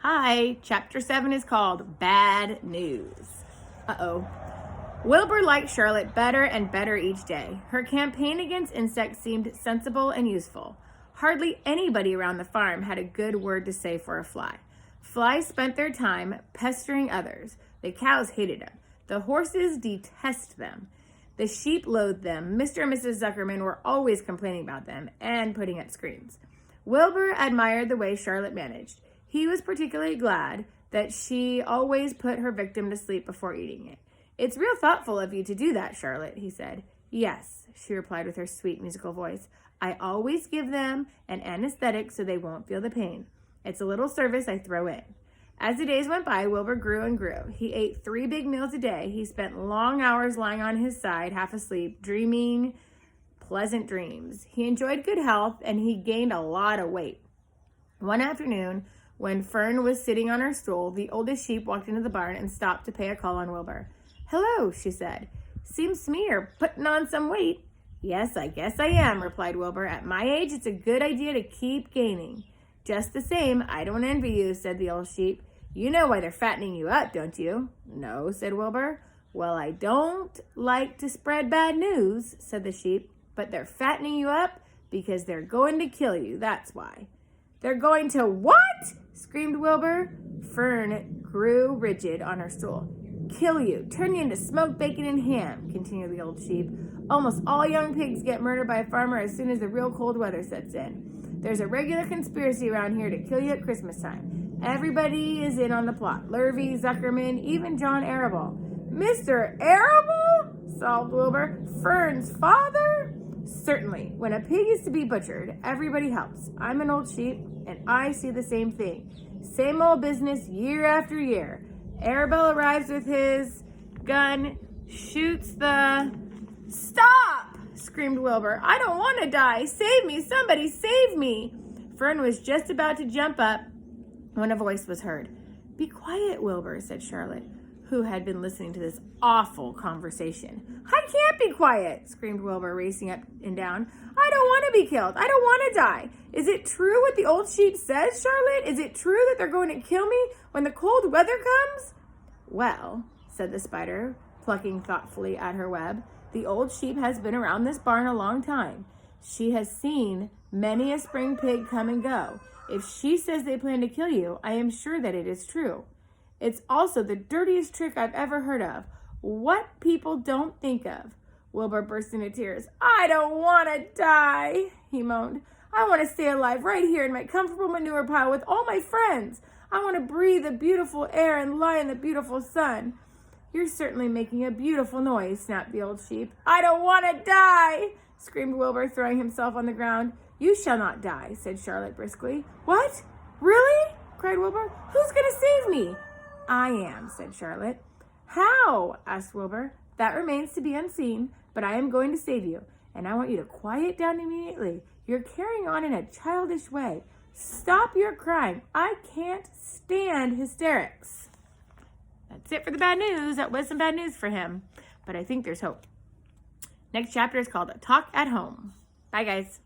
Hi, Chapter 7 is called Bad News. Wilbur liked Charlotte better and better each day. Her campaign against insects seemed sensible and useful. Hardly anybody around the farm had a good word to say for a fly. Flies spent their time pestering others. The cows hated them. The horses detest them. The sheep loathed them. Mr. and Mrs. Zuckerman were always complaining about them and putting up screens. Wilbur admired the way Charlotte managed. He was particularly glad that she always put her victim to sleep before eating it. "It's real thoughtful of you to do that, Charlotte," he said. "Yes," she replied with her sweet musical voice. "I always give them an anesthetic so they won't feel the pain. It's a little service I throw in." As the days went by, Wilbur grew and grew. He ate 3 big meals a day. He spent long hours lying on his side, half asleep, dreaming pleasant dreams. He enjoyed good health, and he gained a lot of weight. One afternoon, when Fern was sitting on her stool, the oldest sheep walked into the barn and stopped to pay a call on Wilbur. "Hello," she said. "Seems to me you're putting on some weight." "Yes, I guess I am," replied Wilbur. "At my age, it's a good idea to keep gaining." "Just the same, I don't envy you," said the old sheep. "You know why they're fattening you up, don't you?" "No," said Wilbur. "Well, I don't like to spread bad news," said the sheep, "but they're fattening you up because they're going to kill you, that's why." "They're going to what?" screamed Wilbur. Fern grew rigid on her stool. "Kill you, turn you into smoked bacon and ham," continued the old sheep. "Almost all young pigs get murdered by a farmer as soon as the real cold weather sets in. There's a regular conspiracy around here to kill you at Christmas time. Everybody is in on the plot. Lurvy, Zuckerman, even John Arable." "Mr. Arable?" sobbed Wilbur. "Fern's father?" "Certainly. When a pig is to be butchered, everybody helps. I'm an old sheep, and I see the same thing. Same old business year after year. Arable arrives with his gun, shoots the... "Stop!" screamed Wilbur. "I don't want to die. Save me! Somebody save me!" Fern was just about to jump up when a voice was heard. "Be quiet, Wilbur," said Charlotte, who had been listening to this awful conversation. "I can't be quiet," screamed Wilbur, racing up and down. "I don't want to be killed. I don't want to die. Is it true what the old sheep says, Charlotte? Is it true that they're going to kill me when the cold weather comes?" "Well," said the spider, plucking thoughtfully at her web, "the old sheep has been around this barn a long time. She has seen many a spring pig come and go. If she says they plan to kill you, I am sure that it is true. It's also the dirtiest trick I've ever heard of. What people don't think of." Wilbur burst into tears. "I don't want to die," he moaned. "I want to stay alive right here in my comfortable manure pile with all my friends. I want to breathe the beautiful air and lie in the beautiful sun." "You're certainly making a beautiful noise," snapped the old sheep. "I don't want to die," screamed Wilbur, throwing himself on the ground. "You shall not die," said Charlotte briskly. "What? Really?" cried Wilbur. "Who's going to save me?" "I am," said Charlotte. "How?" asked Wilbur. "That remains to be unseen, but I am going to save you, and I want you to quiet down immediately. You're carrying on in a childish way. Stop your crying. I can't stand hysterics." That's it for the bad news. That was some bad news for him, but I think there's hope. Next chapter is called A Talk at Home. Bye, guys.